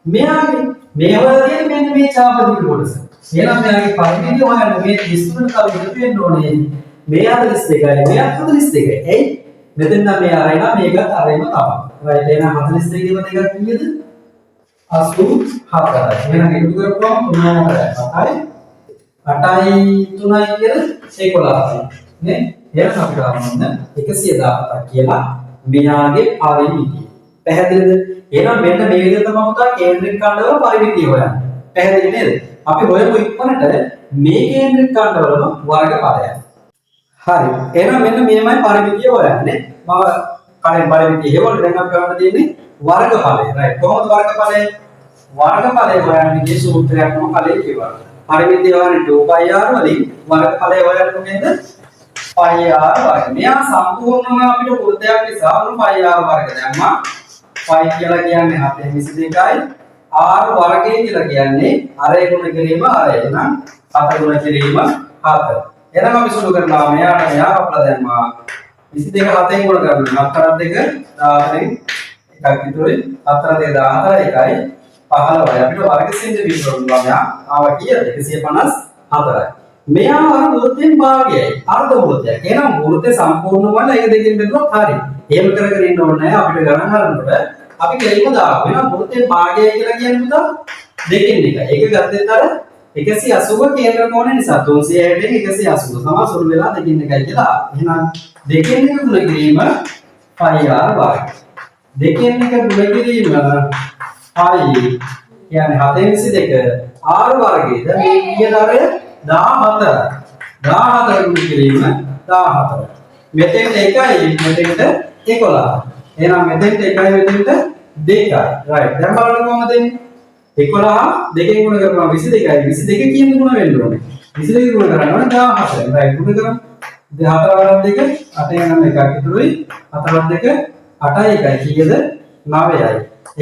මෙයාගේ මේ වල තියෙන මෙන්න මේ චාපදික කොටස. එහෙනම් මෙයාගේ පරිමිතිය හොයන්න මේ 33ට තව එකතු වෙන්න ඕනේ. මේ 42යි මේ 42යි. එයි මෙතෙන් නම් මේ අරයිනා මේකත් අරයිම තමයි. right. එහෙනම් 42 ව දෙකක් කීයද? 84යි. එහෙනම් එකතු කරපුවම 3යි 8යි 3යි කියලා 11යි. නේ? එහෙනම් අපිට ආවොත් 117ක් කියලා මෙයාගේ පරිමිතිය. පැහැදිලිද? එහෙනම් මෙන්න මේ විදිහට තමයි පුතා කේන්ද්‍රික ඛණ්ඩවල පරිමිතිය හොයන්නේ. පැහැදිලි නේද? අපි හොයමු ඉක්මනට මේ කේන්ද්‍රික ඛණ්ඩවලම වර්ගඵලය. හරි. එහෙනම් මෙන්න මේමයි පරිමිතිය හොයන්නේ. මම කලින් පරිමිතිය හේවල දැන් අපි ගන්න තියෙන්නේ වර්ගඵලය. right. කොහොමද වර්ගඵලය? වර්ගඵලය හොයන්නේ මේ සූත්‍රයක් මම කලින් කිව්වා. පරිමිතිය හොයන්නේ 2πr වලින් වර්ගඵලය හොයන්නේ කොහේද? πr වර්ග. මෙයා සම්පූර්ණම අපිට වෘත්තයක් නිසා උණු πr වර්ග දැම්මා. π කියලා කියන්නේ 722යි. r වර්ගය කියලා කියන්නේ අරේ ගුණ කිරීම අරේ. එහෙනම් 7 ගුණ කිරීම 7. එහෙනම් අපි සුළු කරනවා මෙයාට මෙයා අපලා දැම්මා 22 7න් ගුණ කරනවා 4 2 14 එකක් ඉතුරුයි 4 2 14 එකයි 15යි අපිට වර්ග සින්ද විශ්ලේෂණය මෙයා ආවා කීයද 154යි මෙයා අර වෘත්තෙන් භාගයයි අර්ධ වෘත්තයක් එහෙනම් වෘත්තේ සම්පූර්ණ වල එක දෙකෙන් බෙදුවොත් හරි එහෙම කරගෙන ඉන්න ඕනේ නැහැ අපිට ගණන් ගන්නකොට අපි කෙලින්ම දාමු එහෙනම් වෘත්තෙන් භාගයයි කියලා කියන්නේ පුතා දෙකෙන් එක ගත්තෙත් අර 180 කේන්ද්‍ර කෝණය නිසා 360 180 සම සුළු වෙලා දෙකින් එකයි කියලා. එහෙනම් දෙකෙන් එක ගුණ කිරීම πr වර්ග. දෙකෙන් එක ගුණ කිරීම π කියන්නේ 722 r වර්ගය. දැන් මේ කියන අර 14. 14 ගුණ කිරීම 14. මෙතෙන් 1යි මෙතෙන්ට 11. එහෙනම් මෙතෙන්ට 1යි මෙතෙන්ට 2යි. right. දැන් බලන්න කොහොමද එන්නේ? 11 දෙකෙන් ගුණ කරපුවා 22යි 22 කියන ගුණ වෙන්න ඕනේ 22 ගුණ කරනවා 14යි right ගුණ කරමු 4 වරක් 2 8 නම් එකක් ඉතුරුයි 4 2 8යි 1යි කීයද 9යි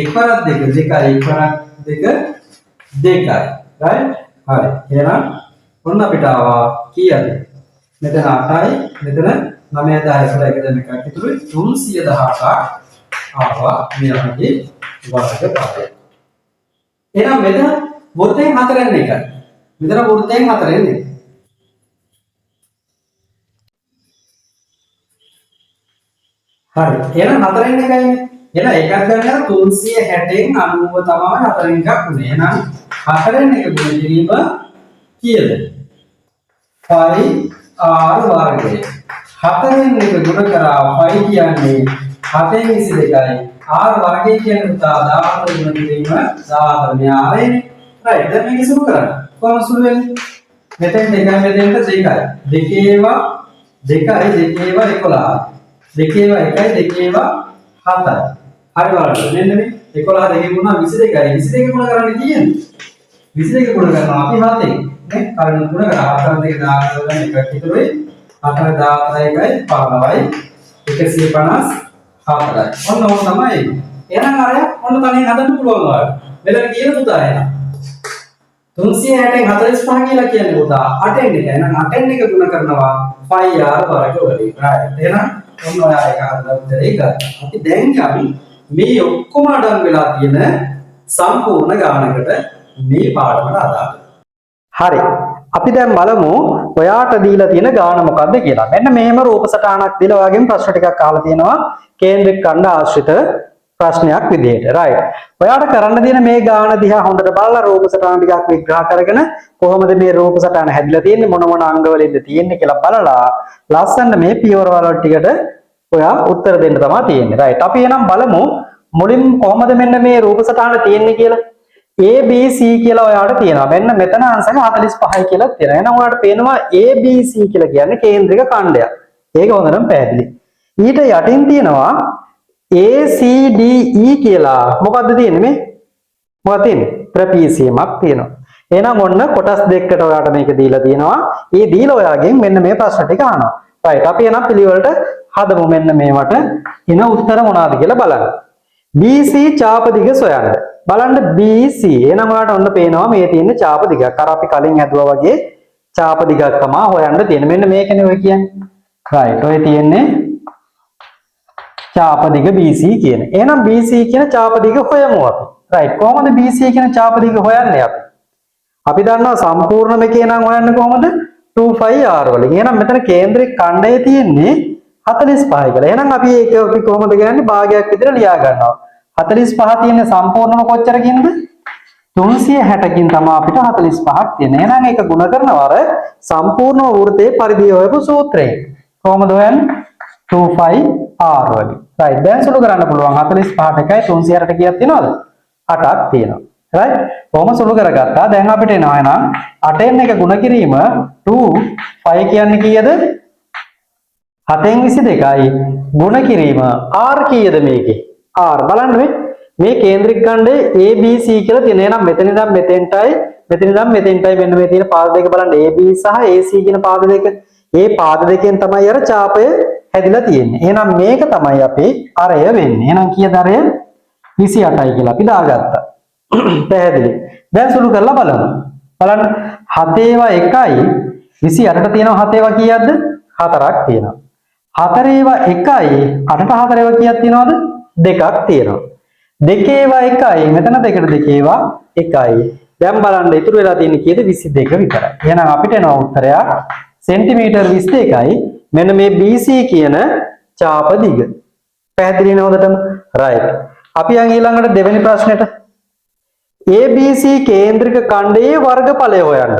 1 වරක් 2 2යි 1 වරක් 2 2යි right හරි එහෙනම් ඔන්න අපිට ආවා කීයද මෙතන 8යි මෙතන 9 10 11 1 දෙක එකක් ඉතුරුයි 318ක් ආවා මෙයාගේ වර්ගඵලය එහෙනම් මෙතන වෘත්තයෙන් 4 යන එකයි. මෙතන වෘත්තයෙන් 4 යන්නේ. හරි. එහෙනම් හතරෙන් එකයිනේ. එහෙනම් එකක් ගන්න 360න් 90 තමයි හතරෙන් එකක් උනේ. එහෙනම් හතරෙන් එක ගුණ කිරීම කීයද? 5r වර්ගය. හතරෙන් එක ගුණ කරා 5 කියන්නේ 7/22යි. r වර්ගය කියන්නේ 14 ගුණ කිරීම 14 මේ r right. දැන් මේක සුළු කරන්න. කොහොමද සුළු වෙන්නේ? මෙතෙන් දෙකයි මෙතෙන්ට දෙකයි. දෙකේවා 2යි දෙකේවා 11. දෙකේවා 1යි දෙකේවා 7යි. හරි බලන්න. මෙන්න මේ 11 දෙකේ ගුණ 22යි. 22 ගුණ කරන්නේ කියන්නේ 22 ගුණ කරනවා අපි 7ෙන්. නේ? කලින් ගුණ කරා 4 දෙක 14 ගන්න එකක් ඉතුරුයි. 4 14යි 15යි 154යි. ඔන්න ඕක තමයි. එහෙනම් අර ඔන්න තනියෙන් හදන්න පුළුවන් ඔයාලට. මෙතන කියන පුතා එහෙනම් 360න් 45 කියලා කියන්නේ පුතා 8න් එක. එහෙනම් 8න් එක ගුණ කරනවා 5r වර්ග වලින්. right. එහෙනම් ඔන්න ඔයා එක හදලා උත්තරේ ගත්තා. අපි දැන් යමු මේ ඔක්කොම අඩංගු වෙලා තියෙන සම්පූර්ණ ගානකට මේ පාඩමට අදාළ. හරි. අපි දැන් බලමු ඔයාට දීලා තියෙන ගාන මොකක්ද කියලා. මෙන්න මෙහෙම රූප සටහනක් දීලා ඔයාගෙන් ප්‍රශ්න ටිකක් අහලා තියෙනවා කේන්ද්‍රික ඛණ්ඩ ආශ්‍රිත ප්‍රශ්නයක් විදිහට. right. ඔයාට කරන්න දෙන මේ ගාන දිහා හොඳට බලලා රූප සටහන ටිකක් විග්‍රහ කරගෙන කොහොමද මේ රූප සටහන හැදිලා තියෙන්නේ මොන මොන අංග වලින්ද තියෙන්නේ කියලා බලලා ලස්සන මේ පියවරවල ටිකට ඔයා උත්තර දෙන්න තමයි තියෙන්නේ. right. අපි එහෙනම් බලමු මුලින් කොහොමද මෙන්න මේ රූප සටහන තියෙන්නේ කියලා. A B C කියලා ඔයාලට තියෙනවා. මෙන්න මෙතන අංශක 45යි කියලා තියෙනවා. එහෙනම් ඔයාලට පේනවා A B C කියලා කියන්නේ කේන්ද්‍රික ඛණ්ඩයක්. ඒක හොඳටම පැහැදිලි. ඊට යටින් තියෙනවා A C D E කියලා. මොකද්ද තියෙන්නේ මේ? මොකක්ද තියෙන්නේ? ට්‍රපීසියමක් තියෙනවා. එහෙනම් ඔන්න කොටස් දෙකකට ඔයාලට මේක දීලා තියෙනවා. ඒ දීලා ඔයාගෙන් මෙන්න මේ ප්‍රශ්න ටික අහනවා. right. අපි එහෙනම් පිළිවෙලට හදමු මෙන්න මේවට එන උත්තර මොනවාද කියලා බලන්න. BC චාප දිග සොයන්න. බලන්න BC. එහෙනම් ඔයාලට ඔන්න පේනවා මේ තියෙන චාප දිගක්. අර අපි කලින් හදුවා වගේ චාප දිගක් තමයි හොයන්න තියෙන්නේ. මෙන්න මේකනේ ඔය කියන්නේ. right. ඔය තියෙන්නේ චාප දිග BC කියන. එහෙනම් BC කියන චාප දිග හොයමු අපි. right. කොහොමද BC කියන චාප දිග හොයන්නේ අපි? අපි දන්නවා සම්පූර්ණ මේකේ නම් හොයන්නේ කොහොමද? 25r වලින්. එහෙනම් මෙතන කේන්ද්‍රික ඛණ්ඩය තියෙන්නේ 45යි කියලා. එහෙනම් අපි ඒක අපි කොහොමද කරන්නේ? භාගයක් විතර ලියා ගන්නවා. 45 තියෙන්නේ සම්පූර්ණම කොච්චරකින්ද? 360කින් තමයි අපිට 45ක් තියෙන්නේ. එහෙනම් ඒක ගුණ කරනවා අර සම්පූර්ණ වෘත්තයේ පරිධිය හොයපු සූත්‍රයෙන්. කොහොමද හොයන්නේ? 25r වලින්. right. දැන් සුළු කරන්න පුළුවන්. 45ට එකයි 360ට කීයක් තියෙනවද? 8ක් තියෙනවා. right. කොහොම සුළු කරගත්තා. දැන් අපිට එනවා එහෙනම් 8න් එක ගුණ කිරීම 2 5 කියන්නේ කීයද? 7/22යි ගුණ කිරීම r කීයද මේකේ? r බලන්න මේ කේන්ද්‍රික ඛණ්ඩයේ ABC කියලා තියෙන. එහෙනම් මෙතන ඉඳන් මෙතෙන්ටයි මෙතන ඉඳන් මෙතෙන්ටයි මෙන්න මේ තියෙන පාද දෙක බලන්න AB සහ AC කියන පාද දෙක. මේ පාද දෙකෙන් තමයි අර ඡාපය හැදිලා තියෙන්නේ. එහෙනම් මේක තමයි අපේ අරය වෙන්නේ. එහෙනම් කීයද අරය? 28යි කියලා අපි දාගත්තා. පැහැදිලි. දැන් සුළු කරලා බලමු. බලන්න 7/1යි 28ට තියෙනවා 7/1 කීයක්ද? 4ක් තියෙනවා. 4/1යි 8ට 4/1 කීයක් තියෙනවද? 2ක් තියෙනවා. 2/1යි මෙතන 2ට 2/1යි. දැන් බලන්න ඉතුරු වෙලා තියෙන්නේ කීයද? 22 විතරයි. එහෙනම් අපිට එනවා උත්තරයක් සෙන්ටිමීටර් 22යි මෙන්න මේ BC කියන ඡාප දිග. පැහැදිලි නේදටම? right. අපි යන් ඊළඟට දෙවෙනි ප්‍රශ්නෙට. ABC කේන්ද්‍රික ඛණ්ඩයේ වර්ගඵලය හොයන්න.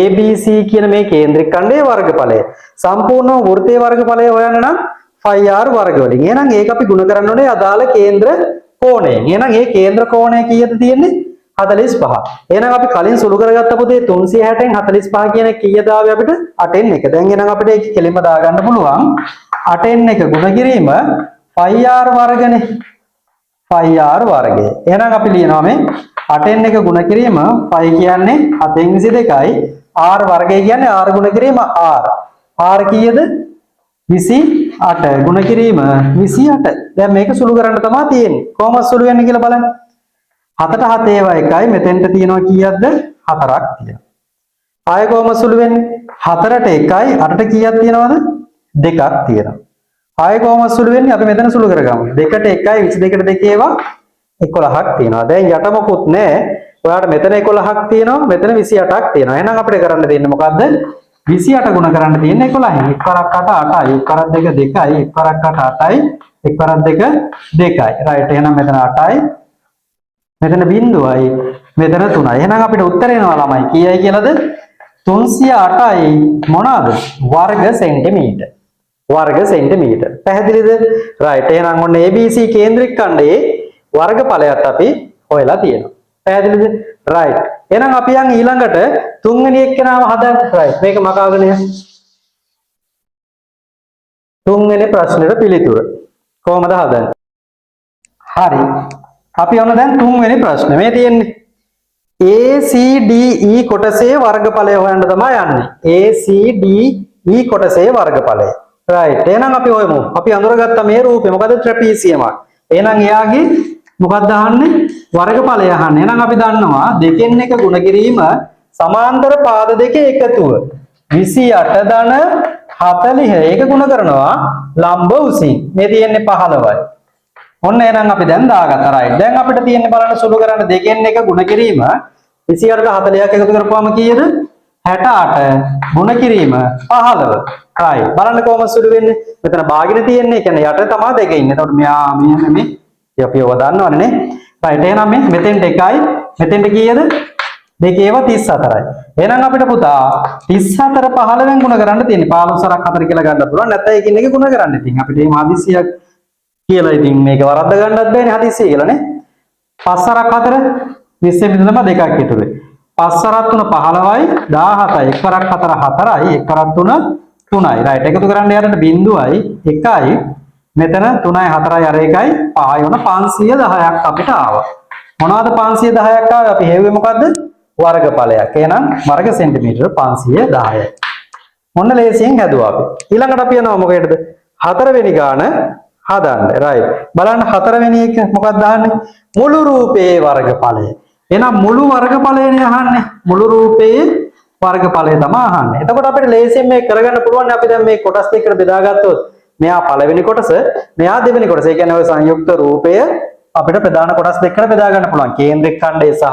ABC කියන මේ කේන්ද්‍රික ඛණ්ඩයේ වර්ගඵලය. සම්පූර්ණ වෘත්තයේ වර්ගඵලය හොයන්න නම් 5r වර්ග වලින්. එහෙනම් ඒක අපි ගුණ කරන්න ඕනේ අදාළ කේන්ද්‍ර කෝණයෙන්. එහෙනම් මේ කේන්ද්‍ර කෝණය කීයද තියෙන්නේ? 45. එහෙනම් අපි කලින් සුළු කරගත්ත පුතේ 360න් 45 කියන කීයද ආවේ අපිට? 8න් එක. දැන් එහෙනම් අපිට ඒක කෙලින්ම දාගන්න පුළුවන්. 8න් එක ගුණ කිරීම 5r වර්ගනේ. 5r වර්ගය. එහෙනම් අපි ලියනවා මේ 8න් එක ගුණ කිරීම 5 කියන්නේ 7/22යි r වර්ගය කියන්නේ r ගුණ කිරීම r. r කීයද? 28 ගුණ කිරීම 28. දැන් මේක සුළු කරන්න තමයි තියෙන්නේ. කොහොමද සුළු වෙන්නේ කියලා බලන්න. 7ට 7/1යි මෙතෙන්ට තියෙනවා කීයක්ද? 4ක් තියෙනවා. ආයෙ කොහොමද සුළු වෙන්නේ? 4ට 1යි 8ට කීයක් තියෙනවද? 2ක් තියෙනවා. ආයෙ කොහොමද සුළු වෙන්නේ? අපි මෙතන සුළු කරගමු. 2ට 1යි 22ට 2 ඒවා 11ක් තියෙනවා. දැන් යට මොකුත් නැහැ. ඔයාලට මෙතන 11ක් තියෙනවා, මෙතන 28ක් තියෙනවා. එහෙනම් අපිට කරන්න දෙන්නේ මොකද්ද? 28 ගුණ කරන්න තියෙන්නේ 11න්. 1 වරක් 8 8යි. 1 වරක් 2 2යි. 1 වරක් 8 8යි. 1 වරක් 2 2යි. රයිට්. එහෙනම් මෙතන 8යි. මෙතන බිංදුවයි. මෙතන 3යි. එහෙනම් අපිට උත්තර එනවා ළමයි. කීයයි කියලාද? 308යි මොනවාද? වර්ග සෙන්ටිමීටර්. වර්ග සෙන්ටිමීටර්. පැහැදිලිද? රයිට්. එහෙනම් ඔන්න ABC කේන්ද්‍රික ඛණ්ඩයේ වර්ගඵලයත් අපි හොයලා තියෙනවා. පැහැදිලිද? රයිට්. එහෙනම් අපි යන් ඊළඟට තුන්වෙනි එක්කෙනාව හදන්න. රයිට්. මේක මකාගෙන යන්න. තුන්වෙනි ප්‍රශ්නෙට පිළිතුර කොහොමද හදන්නේ? හරි. අපි ඔන්න දැන් තුන්වෙනි ප්‍රශ්නේ මේ තියෙන්නේ. ACDE කොටසේ වර්ගඵලය හොයන්න තමයි යන්නේ. ACDE කොටසේ වර්ගඵලය. රයිට්. එහෙනම් අපි හොයමු. අපි අඳුරගත්ත මේ රූපේ මොකද? ට්‍රැපීසියමක්. එහෙනම් එයාගේ මොකක්ද අහන්නේ? වර්ගඵලය අහන්නේ. එහෙනම් අපි දන්නවා දෙකෙන් එක ගුණ කිරීම සමාන්තර පාද දෙකේ එකතුව 28 ධන 40 ඒක ගුණ කරනවා ලම්බ උසින්. මේ තියෙන්නේ 15යි. ඔන්න එහෙනම් අපි දැන් දාගත්තා. රයිට්. දැන් අපිට තියෙන්නේ බලන්න සුළු කරන්න දෙකෙන් එක ගුණ කිරීම 28ට 40ක් එකතු කරපුවාම කීයද? 68 ගුණ කිරීම 15. රයිට්. බලන්න කොහොමද සුළු වෙන්නේ? මෙතන භාගින තියෙන්නේ. ඒ කියන්නේ යට තමයි දෙක ඉන්නේ. එතකොට මෙයා මේ අපි ඔය දන්නවනේ නේ. රයිට්. එහෙනම් මේ මෙතෙන්ට 1යි මෙතෙන්ට කීයද? දෙකේව 34යි. එහෙනම් අපිට පුතා 34 15ෙන් ගුණ කරන්න තියෙන්නේ. 15 සරක් 4 කියලා ගන්න පුළුවන්. නැත්නම් එකින් එක ගුණ කරන්න. ඉතින් අපිට මේ හදිසියක් කියලා ඉතින් මේක වරද්ද ගන්නත් බෑනේ හදිසිය කියලා නේ. 5 සරක් 4 20 බිඳුනම දෙකක් ඉතුරුයි. 5 සරක් 3 15යි 17යි. 1 වරක් 4 4යි. 1 වරක් 3 3යි. රයිට්. එකතු කරන්න යනකොට බිඳුවයි 1යි මෙතන 3යි 4යි අර 1යි 5යි වුණ 510ක් අපිට ආවා. මොනවද 510ක් ආවේ? අපි හෙව්වේ මොකද්ද? වර්ගඵලයක්. එහෙනම් වර්ග සෙන්ටිමීටර 510යි. මොන්න ලේසියෙන් හැදුවා අපි. ඊළඟට අපි යනවා මොකේද? හතරවෙනි ගාන හදන්න. රයිට්. බලන්න හතරවෙනි එක මොකක්ද දාන්නේ? මුළු රූපයේ වර්ගඵලය. එහෙනම් මුළු වර්ගඵලයනේ අහන්නේ. මුළු රූපයේ වර්ගඵලය තමයි අහන්නේ. එතකොට අපිට ලේසියෙන් මේක කරගන්න පුළුවන්. අපි දැන් මේ කොටස් දෙකකට බෙදාගත්තොත් මෙයා පළවෙනි කොටස, මෙයා දෙවෙනි කොටස. ඒ කියන්නේ ඔය සංයුක්ත රූපය අපිට ප්‍රධාන කොටස් දෙකකට බෙදා ගන්න පුළුවන්. කේන්ද්‍රික ඛණ්ඩය සහ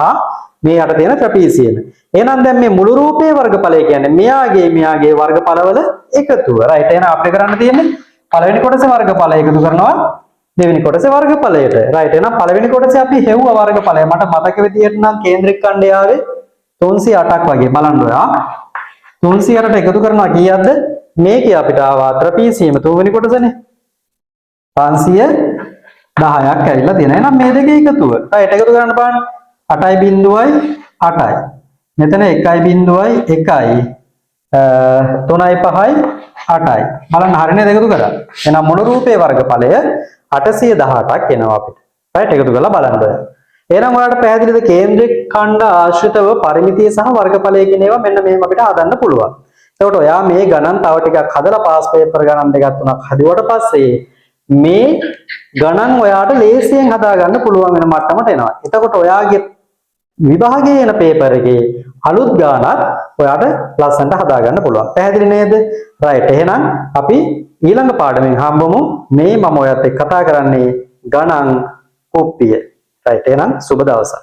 මේ යට තියෙන ට්‍රැපීසියම. එහෙනම් දැන් මේ මුළු රූපයේ වර්ගඵලය කියන්නේ මෙයාගේ වර්ගඵලවල එකතුව. රයිට්. එහෙනම් අපිට කරන්න තියෙන්නේ පළවෙනි කොටසේ වර්ගඵලය එකතු කරනවා දෙවෙනි කොටසේ වර්ගඵලයට. රයිට්. එහෙනම් පළවෙනි කොටසේ අපි හෙව්ව වර්ගඵලය. මට මතක විදියට නම් කේන්ද්‍රික ඛණ්ඩය ආවේ 308ක් වගේ. බලන්න ඔයා 308ට එකතු කරනවා කීයක්ද? මේකේ අපිට ආවා ත්‍රපීසියම තුන්වෙනි කොටසනේ 510ක් ඇවිල්ලා තියෙනවා. එහෙනම් මේ දෙකේ එකතුව. රයිට්. එකතු කරන්න බලන්න 8යි බිංදුවයි 8යි. මෙතන 1යි බිංදුවයි 1යි 3යි 5යි 8යි. බලන්න හරියනේ එකතු කරා. එහෙනම් මුළු රූපේ වර්ගඵලය 818ක් එනවා අපිට. රයිට්. එකතු කරලා බලන්න ඔය. එහෙනම් ඔයාලට පැහැදිලිද කේන්ද්‍රික ඛණ්ඩ ආශ්‍රිතව පරිමිතිය සහ වර්ගඵලය කියන ඒවා මෙන්න මෙහෙම අපිට හදන්න පුළුවන්. එතකොට ඔයා මේ ගණන් තව ටිකක් හදලා පාස් පේපර් ගණන් දෙකක් තුනක් හදුවට පස්සේ මේ ගණන් ඔයාට ලේසියෙන් හදා ගන්න පුළුවන් වෙන මට්ටමට එනවා. එතකොට ඔයාගේ විභාගයේ එන පේපර් එකේ අලුත් ගණනක් ඔයාට ලස්සනට හදා ගන්න පුළුවන්. පැහැදිලි නේද? රයිට්. එහෙනම් අපි ඊළඟ පාඩමෙන් හම්බෙමු. මේ මම ඔයත් එක්ක කතා කරන්නේ ගණන් කුප්පිය. රයිට්. එහෙනම් සුබ දවසක්.